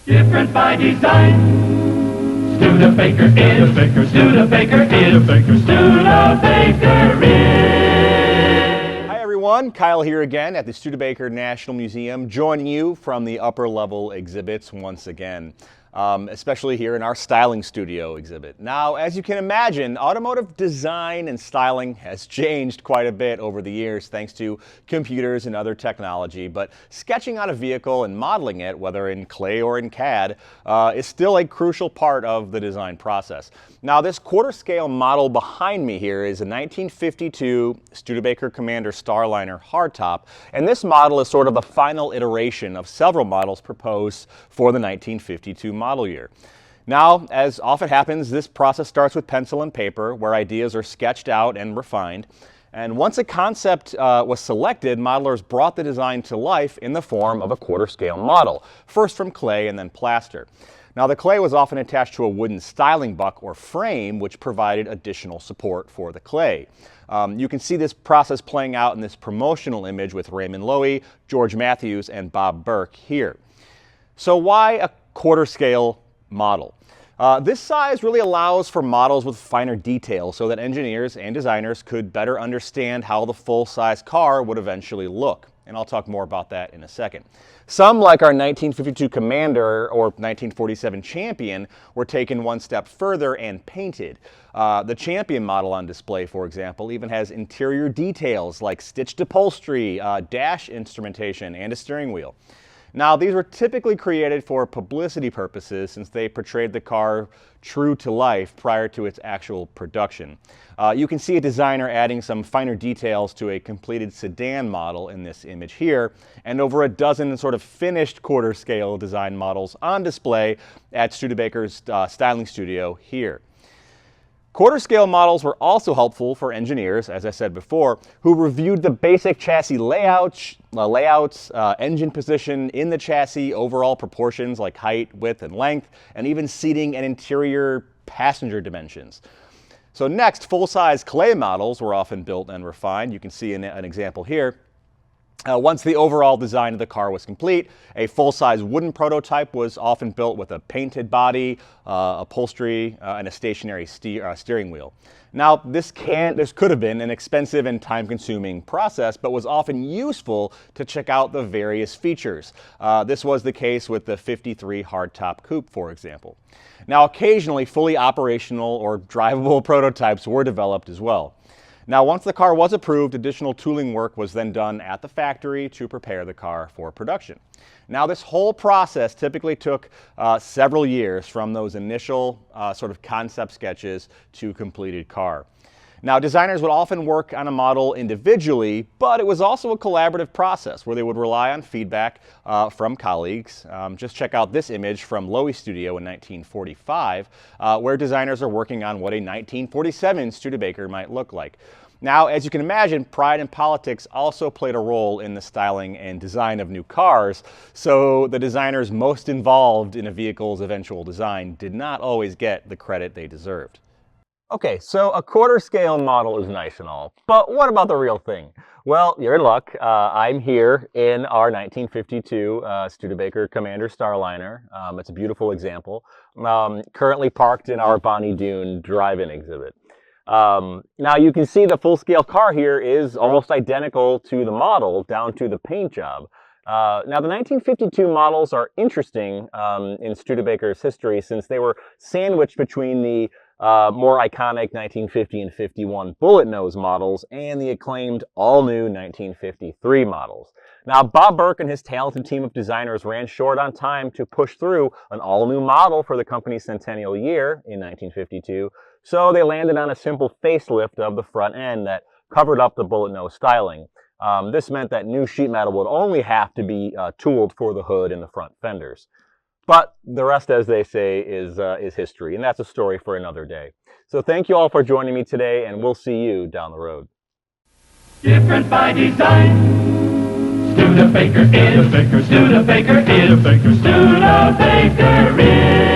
Different by design. Studebaker is. Studebaker is. Studebaker is. Hi everyone, Kyle here again at the Studebaker National Museum, joining you from the upper level exhibits once again. Especially here in our styling studio exhibit. Now, as you can imagine, automotive design and styling has changed quite a bit over the years thanks to computers and other technology, but sketching out a vehicle and modeling it, whether in clay or in CAD, is still a crucial part of the design process. Now, this quarter scale model behind me here is a 1952 Studebaker Commander Starliner hardtop, and this model is sort of the final iteration of several models proposed for the 1952 model year. Now, as often happens, this process starts with pencil and paper, where ideas are sketched out and refined. And once a concept was selected, modelers brought the design to life in the form of a quarter scale model, first from clay and then plaster. Now, the clay was often attached to a wooden styling buck or frame, which provided additional support for the clay. You can see this process playing out in this promotional image with Raymond Loewy, George Matthews, and Bob Burke here. So why a quarter scale model? This size really allows for models with finer details so that engineers and designers could better understand how the full-size car would eventually look. And I'll talk more about that in a second. Some, like our 1952 Commander or 1947 Champion, were taken one step further and painted. The Champion model on display, for example, even has interior details like stitched upholstery, dash instrumentation, and a steering wheel. Now, these were typically created for publicity purposes since they portrayed the car true to life prior to its actual production. You can see a designer adding some finer details to a completed sedan model in this image here, and over a dozen sort of finished quarter scale design models on display at Studebaker's styling studio here. Quarter scale models were also helpful for engineers, as I said before, who reviewed the basic chassis layouts, engine position in the chassis, overall proportions like height, width, and length, and even seating and interior passenger dimensions. So next, full-size clay models were often built and refined. You can see an example here. Once the overall design of the car was complete, a full-size wooden prototype was often built with a painted body, upholstery, and a stationary steering wheel. Now, this could have been an expensive and time-consuming process, but was often useful to check out the various features. This was the case with the 53 hardtop coupe, for example. Now, occasionally, fully operational or drivable prototypes were developed as well. Now, once the car was approved, additional tooling work was then done at the factory to prepare the car for production. Now, this whole process typically took several years from those initial sort of concept sketches to completed car. Now, designers would often work on a model individually, but it was also a collaborative process where they would rely on feedback from colleagues. Just check out this image from Loewy's studio in 1945, where designers are working on what a 1947 Studebaker might look like. Now, as you can imagine, pride and politics also played a role in the styling and design of new cars, so the designers most involved in a vehicle's eventual design did not always get the credit they deserved. Okay, so a quarter scale model is nice and all, but what about the real thing? Well, you're in luck. I'm here in our 1952 Studebaker Commander Starliner. It's a beautiful example, currently parked in our Bonnie Doon drive-in exhibit. Now you can see the full-scale car here is almost identical to the model down to the paint job. Now the 1952 models are interesting in Studebaker's history since they were sandwiched between the more iconic 1950 and 51 bullet nose models and the acclaimed all-new 1953 models. Now, Bob Burke and his talented team of designers ran short on time to push through an all-new model for the company's centennial year in 1952, so they landed on a simple facelift of the front end that covered up the bullet nose styling. This meant that new sheet metal would only have to be tooled for the hood and the front fenders. But the rest, as they say, is history, and that's a story for another day. So thank you all for joining me today, and we'll see you down the road. Different by design. Studebaker is. Studebaker is. Studebaker is.